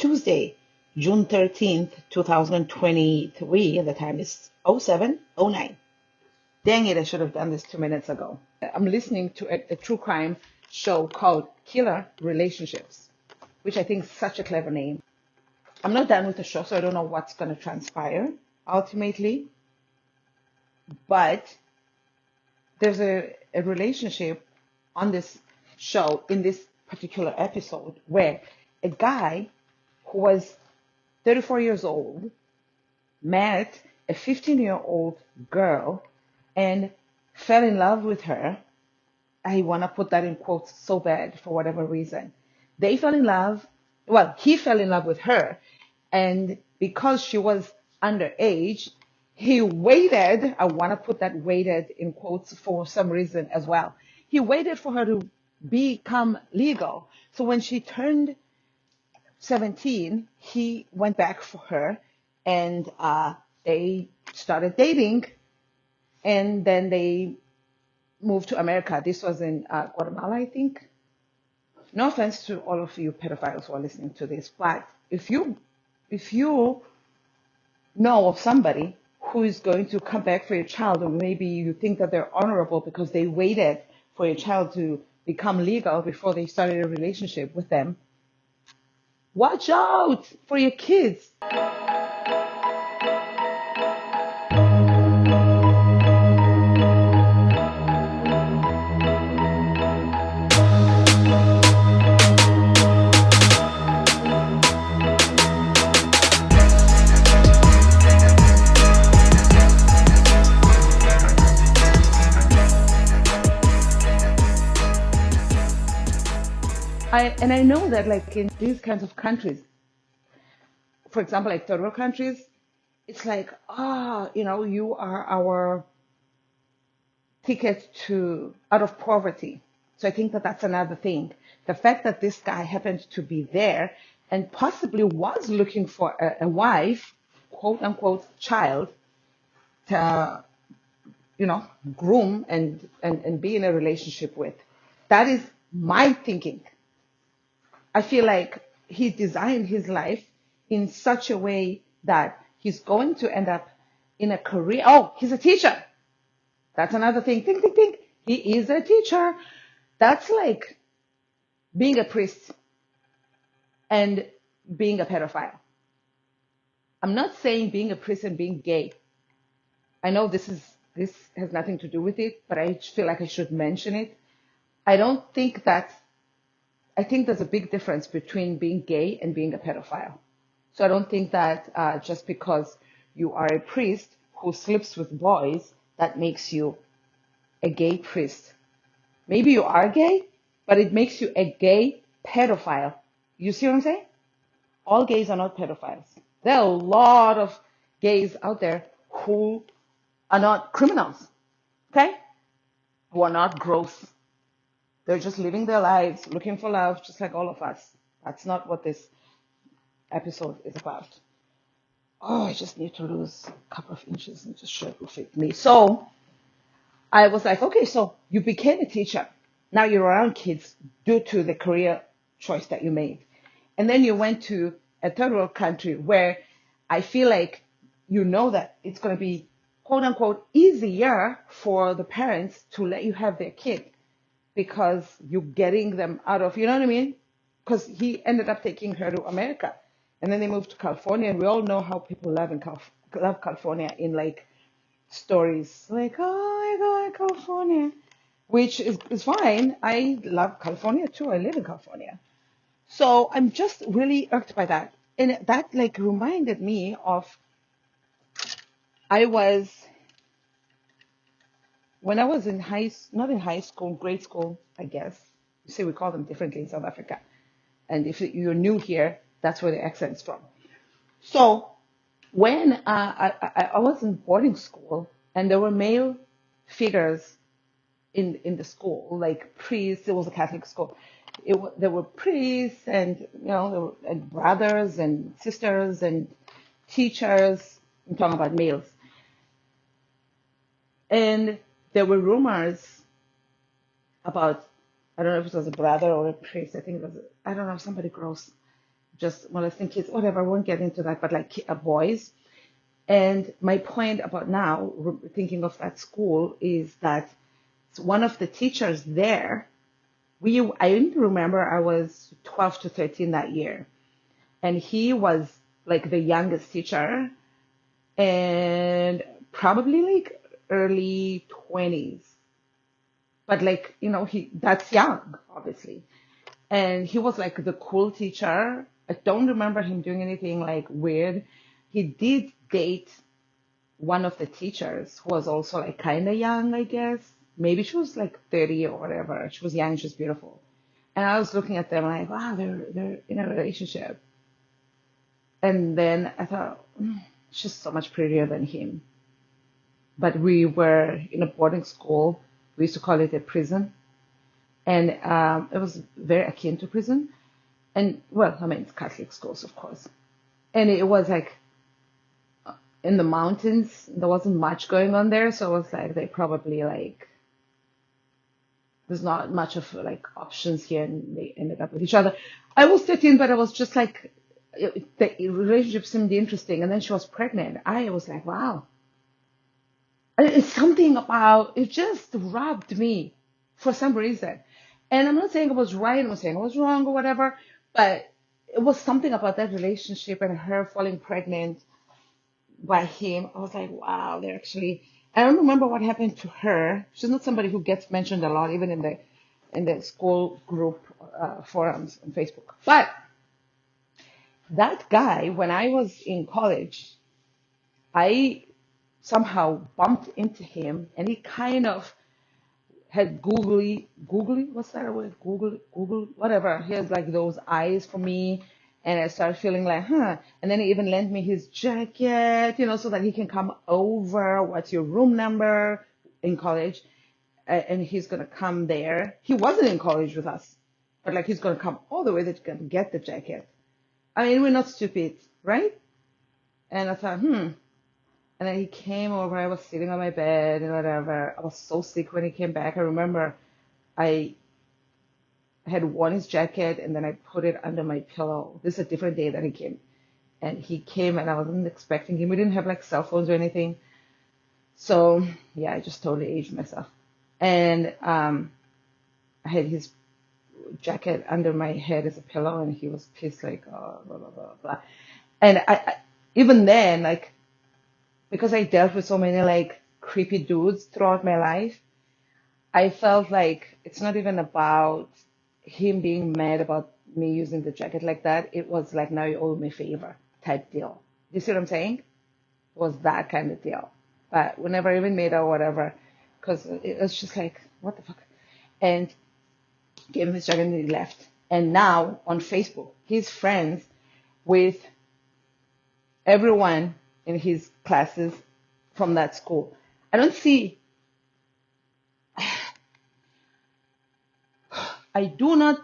Tuesday, June 13th, 2023, and the time is 07:09. Dang it, I should have done this 2 minutes ago. I'm listening to a true crime show called Killer Relationships, which I think is such a clever name. I'm not done with the show, so I don't know what's going to transpire ultimately, but there's a relationship on this show in this particular episode where a guy who was 34 years old met a 15-year-old girl and fell in love with her. I want to put that in quotes so bad for whatever reason. They fell in love. Well, he fell in love with her. And because she was underage, he waited. I want to put that waited in quotes for some reason as well. He waited for her to become legal. So when she turned 17, he went back for her and they started dating. And then they moved to America. This was in Guatemala, I think. No offense to all of you pedophiles who are listening to this, but if you know of somebody who is going to come back for your child, or maybe you think that they're honorable because they waited for your child to become legal before they started a relationship with them, watch out for your kids. I know that like in these kinds of countries, for example, like third world countries, it's like, you are our ticket to out of poverty. So I think that that's another thing. The fact that this guy happened to be there and possibly was looking for a wife, quote unquote, child, to, groom and be in a relationship with. That is my thinking. I feel like he designed his life in such a way that he's going to end up in a career. Oh, he's a teacher. That's another thing. Think. He is a teacher. That's like being a priest and being a pedophile. I'm not saying being a priest and being gay. I know this has nothing to do with it, but I feel like I should mention it. I think there's a big difference between being gay and being a pedophile. So I don't think that just because you are a priest who sleeps with boys, that makes you a gay priest. Maybe you are gay, but it makes you a gay pedophile. You see what I'm saying? All gays are not pedophiles. There are a lot of gays out there who are not criminals, okay? Who are not gross. They're just living their lives, looking for love, just like all of us. That's not what this episode is about. Oh, I just need to lose a couple of inches and this shirt will fit me. So I was like, okay, so you became a teacher. Now you're around kids due to the career choice that you made. And then you went to a third world country where I feel like you know that it's going to be, quote unquote, easier for the parents to let you have their kid because you're getting them out of, you know what I mean? Because he ended up taking her to America. And then they moved to California, and we all know how people love California in like stories. Like, oh my God, California. Which is fine. I love California too. I live in California. So I'm just really irked by that. And that like reminded me of when I was in not in high school, grade school, I guess. You see, we call them differently in South Africa. And if you're new here, that's where the accent's from. So when I was in boarding school and there were male figures in the school, like priests, it was a Catholic school. There were priests and, there were and brothers and sisters and teachers. I'm talking about males. And there were rumors about, I don't know if it was a brother or a priest. I think it was, I don't know, somebody gross just molesting kids, whatever. I won't get into that, but like boys. And my point about now, thinking of that school, is that one of the teachers there, I remember I was 12 to 13 that year, and he was like the youngest teacher, and probably like early 20s, but like, that's young, obviously. And he was like the cool teacher. I don't remember him doing anything like weird. He did date one of the teachers who was also like kind of young, I guess. Maybe she was like 30 or whatever. She was young, she was beautiful. And I was looking at them like, wow, they're in a relationship. And then I thought, she's so much prettier than him. But we were in a boarding school. We used to call it a prison. And it was very akin to prison. And, well, I mean, it's Catholic schools, of course. And it was like in the mountains. There wasn't much going on there. So it was like they probably like, there's not much of like options here, and they ended up with each other. I was 13, but I was just like, the relationship seemed interesting. And then she was pregnant. I was like, wow. It's something about it just rubbed me for some reason. And I'm not saying it was right, I'm not saying it was wrong or whatever, but it was something about that relationship and her falling pregnant by him. I was like, wow, they're actually. I don't remember what happened to her. She's not somebody who gets mentioned a lot, even in the school group forums on Facebook. But that guy, when I was in college, I somehow bumped into him, and he kind of had googly, what's that word? Google, whatever. He has like those eyes for me. And I started feeling like, huh. And then he even lent me his jacket, so that he can come over. What's your room number in college? And he's going to come there. He wasn't in college with us, but like he's going to come all the way to get the jacket. I mean, we're not stupid, right? And I thought, And then he came over. I was sitting on my bed and whatever. I was so sick when he came back. I remember I had worn his jacket and then I put it under my pillow. This is a different day that he came. And he came and I wasn't expecting him. We didn't have like cell phones or anything. So yeah, I just totally aged myself. And I had his jacket under my head as a pillow, and he was pissed like, oh, blah, blah, blah, blah. And I even then, like, because I dealt with so many like creepy dudes throughout my life, I felt like it's not even about him being mad about me using the jacket like that. It was like, now you owe me a favor type deal. You see what I'm saying? It was that kind of deal. But we never even made out whatever, because it was just like, what the fuck? And gave him his jacket and he left. And now on Facebook, he's friends with everyone in his classes from that school. I don't see, I do not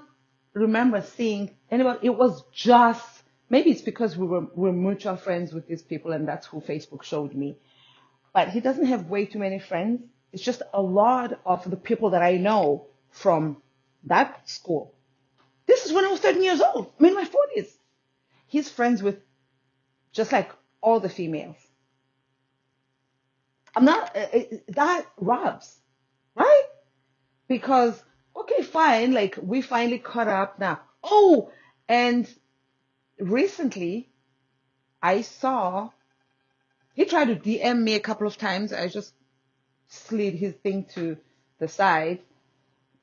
remember seeing anybody. It was just, maybe it's because we're mutual friends with these people and that's who Facebook showed me. But he doesn't have way too many friends. It's just a lot of the people that I know from that school. This is when I was 13 years old. I'm in my 40s. He's friends with just like all the females. I'm not, that rubs, right? Because, okay, fine, like we finally caught up now. Oh, and recently I saw, he tried to DM me a couple of times. I just slid his thing to the side,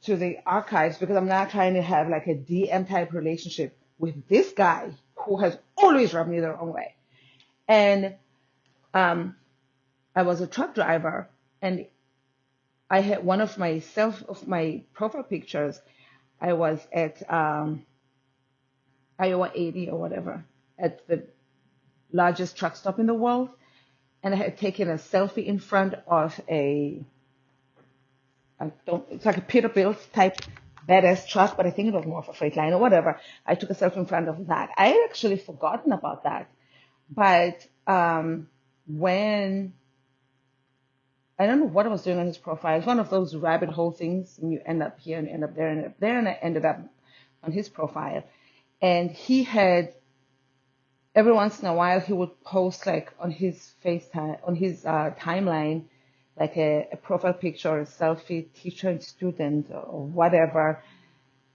to the archives, because I'm not trying to have like a DM type relationship with this guy who has always rubbed me the wrong way. And I was a truck driver, and I had one of my profile pictures. I was at Iowa 80 or whatever, at the largest truck stop in the world, and I had taken a selfie in front of it's like a Peterbilt type badass truck, but I think it was more of a freight line or whatever. I took a selfie in front of that. I had actually forgotten about that. But when, I don't know what I was doing on his profile. It's one of those rabbit hole things, and you end up here and end up there and end up there, and I ended up on his profile. And he had every once in a while he would post like on his FaceTime, on his timeline, like a profile picture or a selfie, teacher and student or whatever,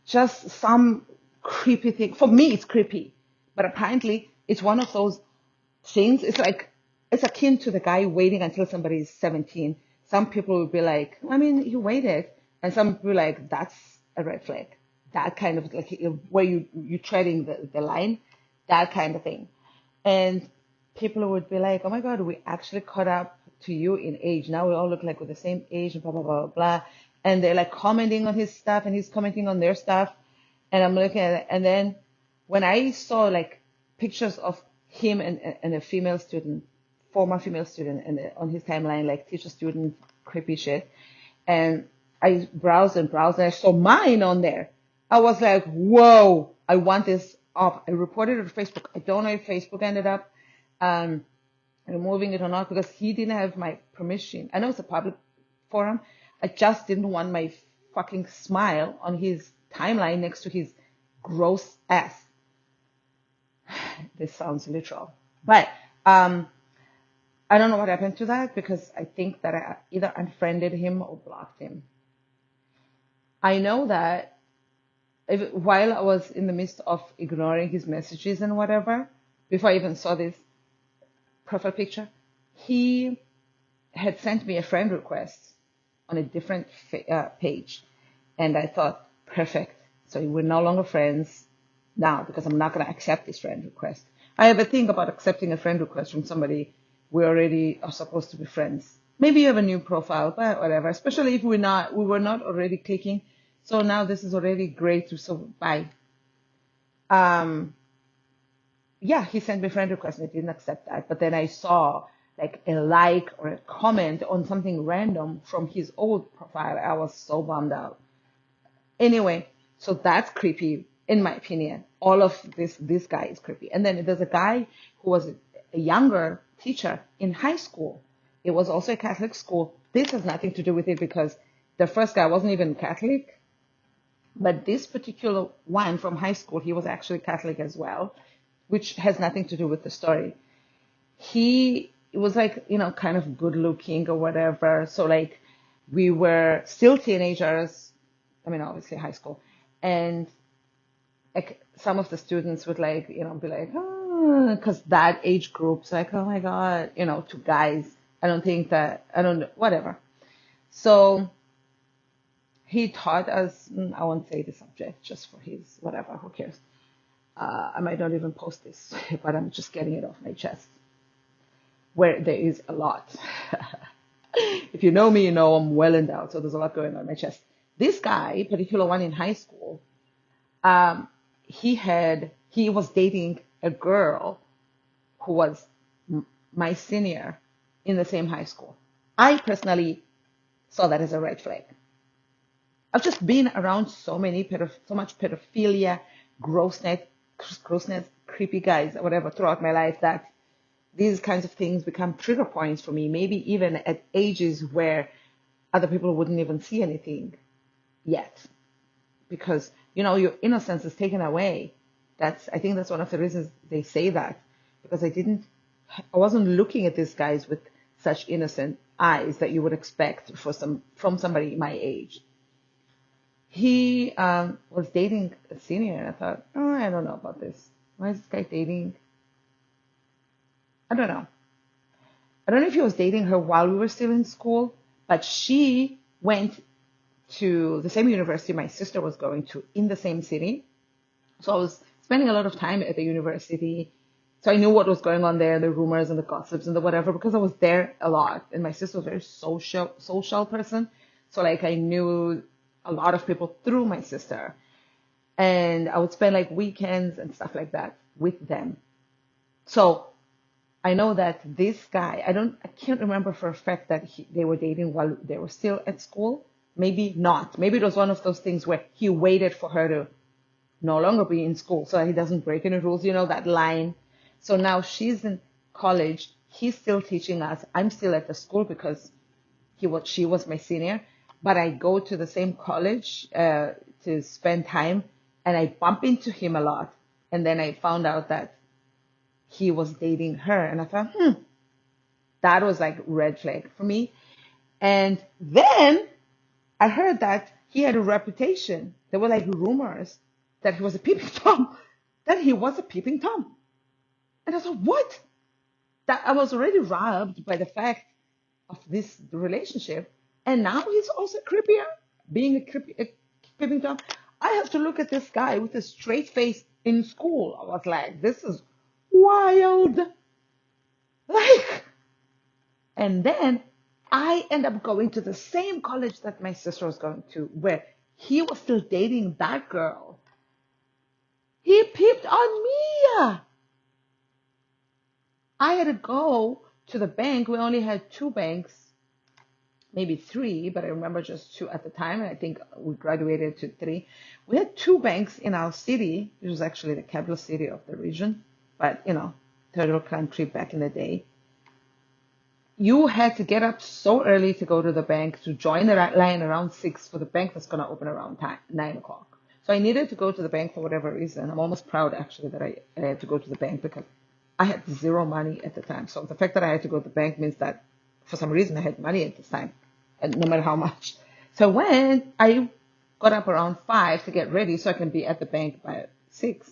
just some creepy thing. For me, it's creepy, but apparently it's one of those things. It's like, it's akin to the guy waiting until somebody is 17. Some people will be like, I mean, you waited. And some people will be like, that's a red flag. That kind of like where you treading the line, that kind of thing. And people would be like, oh my God, we actually caught up to you in age. Now we all look like we're the same age, and blah, blah, blah, blah. And they're like commenting on his stuff and he's commenting on their stuff. And I'm looking at it. And then when I saw like pictures of him and a female student, former female student, and on his timeline, like teacher student, creepy shit. And I browsed and browsed and I saw mine on there. I was like, whoa, I want this off. I reported it to Facebook. I don't know if Facebook ended up removing it or not because he didn't have my permission. I know it's a public forum. I just didn't want my fucking smile on his timeline next to his gross ass. This sounds literal. But I don't know what happened to that because I think that I either unfriended him or blocked him. I know that while I was in the midst of ignoring his messages and whatever, before I even saw this profile picture, he had sent me a friend request on a different page. And I thought, perfect. So we're no longer friends now because I'm not going to accept this friend request. I have a thing about accepting a friend request from somebody we already are supposed to be friends. Maybe you have a new profile, but whatever. Especially if we were not already clicking. So now this is already great. So bye. Yeah, he sent me a friend request and I didn't accept that. But then I saw like a like or a comment on something random from his old profile. I was so bummed out. Anyway, so that's creepy in my opinion. All of this guy is creepy. And then there's a guy who was a younger teacher in high school. It was also a Catholic school. This has nothing to do with it because the first guy wasn't even Catholic. But this particular one from high school, he was actually Catholic as well, which has nothing to do with the story. He was like, kind of good looking or whatever. So like we were still teenagers. I mean, obviously high school. And like some of the students would like, be like, oh, because that age group's like, oh my God, to guys. I don't know, whatever. So he taught us, I won't say the subject just for his, whatever, who cares. I might not even post this, but I'm just getting it off my chest. Where there is a lot. If you know me, you know I'm well endowed, so there's a lot going on in my chest. This guy, particular one in high school, he was dating a girl who was my senior in the same high school. I personally saw that as a red flag. I've just been around so much pedophilia, grossness, creepy guys, or whatever, throughout my life that these kinds of things become trigger points for me, maybe even at ages where other people wouldn't even see anything yet. Because, your innocence is taken away. I think that's one of the reasons they say that. Because I wasn't looking at these guys with such innocent eyes that you would expect from somebody my age. He was dating a senior, and I thought, oh, I don't know about this. Why is this guy dating? I don't know. I don't know if he was dating her while we were still in school, but she went to the same university my sister was going to in the same city. So I was spending a lot of time at the university. So I knew what was going on there, the rumors and the gossips and the whatever, because I was there a lot. And my sister was a very social person. So like I knew a lot of people through my sister. And I would spend like weekends and stuff like that with them. So I know that this guy, I can't remember for a fact that they were dating while they were still at school. Maybe not. Maybe it was one of those things where he waited for her to no longer be in school so that he doesn't break any rules, that line. So now she's in college. He's still teaching us. I'm still at the school because she was my senior. But I go to the same college to spend time, and I bump into him a lot. And then I found out that he was dating her. And I thought, that was like red flag for me. And then I heard that he had a reputation. There were like rumors that he was a peeping Tom, that he was a peeping Tom. And I thought, what? That I was already robbed by the fact of this relationship. And now he's also creepier, being a peeping Tom. I have to look at this guy with a straight face in school. I was like, this is wild. Like, and then I end up going to the same college that my sister was going to, where he was still dating that girl. He peeped on me. I had to go to the bank. We only had two banks, maybe three, but I remember just two at the time. And I think we graduated to three. We had two banks in our city. It was actually the capital city of the region, but third world country back in the day. You had to get up so early to go to the bank to join the line around 6 for the bank that's going to open around 9 o'clock. So I needed to go to the bank for whatever reason. I'm almost proud actually that I had to go to the bank because I had zero money at the time. So the fact that I had to go to the bank means that for some reason I had money at this time, and no matter how much. So when I got up around 5 to get ready so I can be at the bank by 6,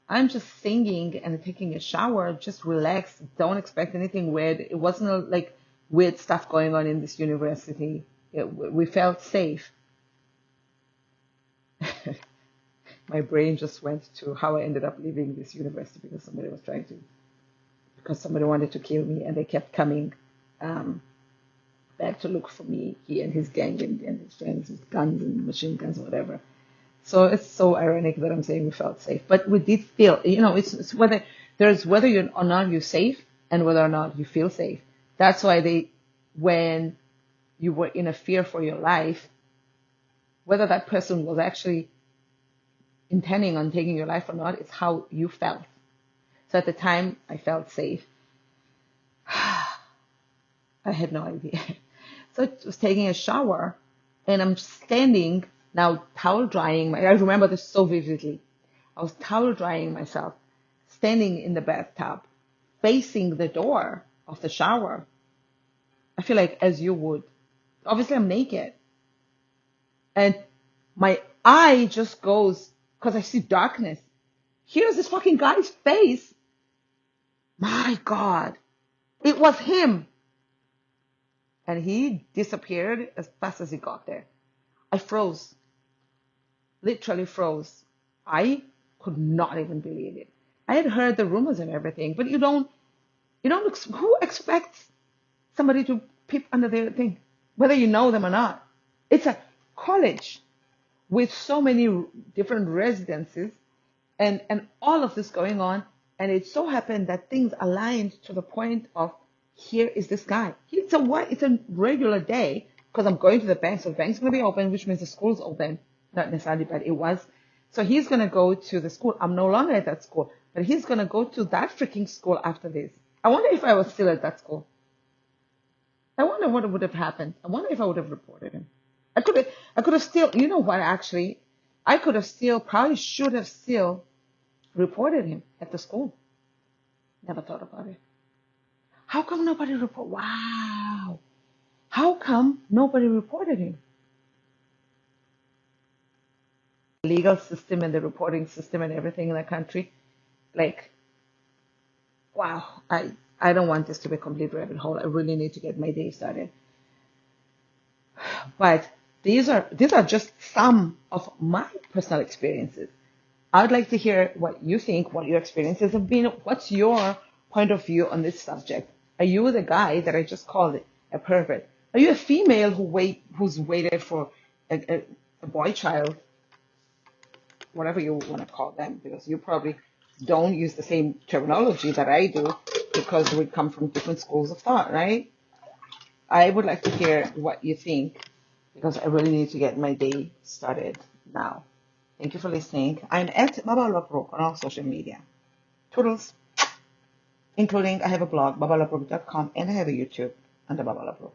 I'm just singing and taking a shower, just relax. Don't expect anything weird. It wasn't like weird stuff going on in this university. We felt safe. My brain just went to how I ended up leaving this university because somebody wanted to kill me, and they kept coming back to look for me, he and his gang and his friends with guns and machine guns or whatever. So it's so ironic that I'm saying we felt safe, but we did feel, it's whether you or not you're safe and whether or not you feel safe. That's why when you were in a fear for your life, whether that person was actually intending on taking your life or not, it's how you felt. So at the time, I felt safe. I had no idea. So I was taking a shower, and I'm standing now towel drying. I remember this so vividly. I was towel drying myself, standing in the bathtub, facing the door of the shower. I feel like as you would. Obviously, I'm naked. And my eye just goes, because I see darkness. Here's this fucking guy's face. My God. It was him. And he disappeared as fast as he got there. I froze. Literally froze. I could not even believe it. I had heard the rumors and everything, but who expects somebody to peep under their thing, whether you know them or not? It's a college with so many different residences and all of this going on. And it so happened that things aligned to the point of, here is this guy. It's a regular day because I'm going to the bank. So the bank's going to be open, which means the school's open. Not necessarily, but it was. So he's going to go to the school. I'm no longer at that school, but he's going to go to that freaking school after this. I wonder if I was still at that school. I wonder what would have happened. I wonder if I would have reported him. I could have still, actually, I could have still, probably should have still reported him at the school. Never thought about it. How come nobody reported? Wow. How come nobody reported him? The legal system and the reporting system and everything in the country. Like, wow. I don't want this to be a complete rabbit hole. I really need to get my day started. But these are just some of my personal experiences. I would like to hear what you think, what your experiences have been. What's your point of view on this subject? Are you the guy that I just called a pervert? Are you a female who's waited for a boy child, whatever you want to call them, because you probably don't use the same terminology that I do because we come from different schools of thought, right? I would like to hear what you think because I really need to get my day started now. Thank you for listening. I'm at Babalapro on all social media. Toodles. Including I have a blog, babalapro.com, and I have a YouTube under Babalapro.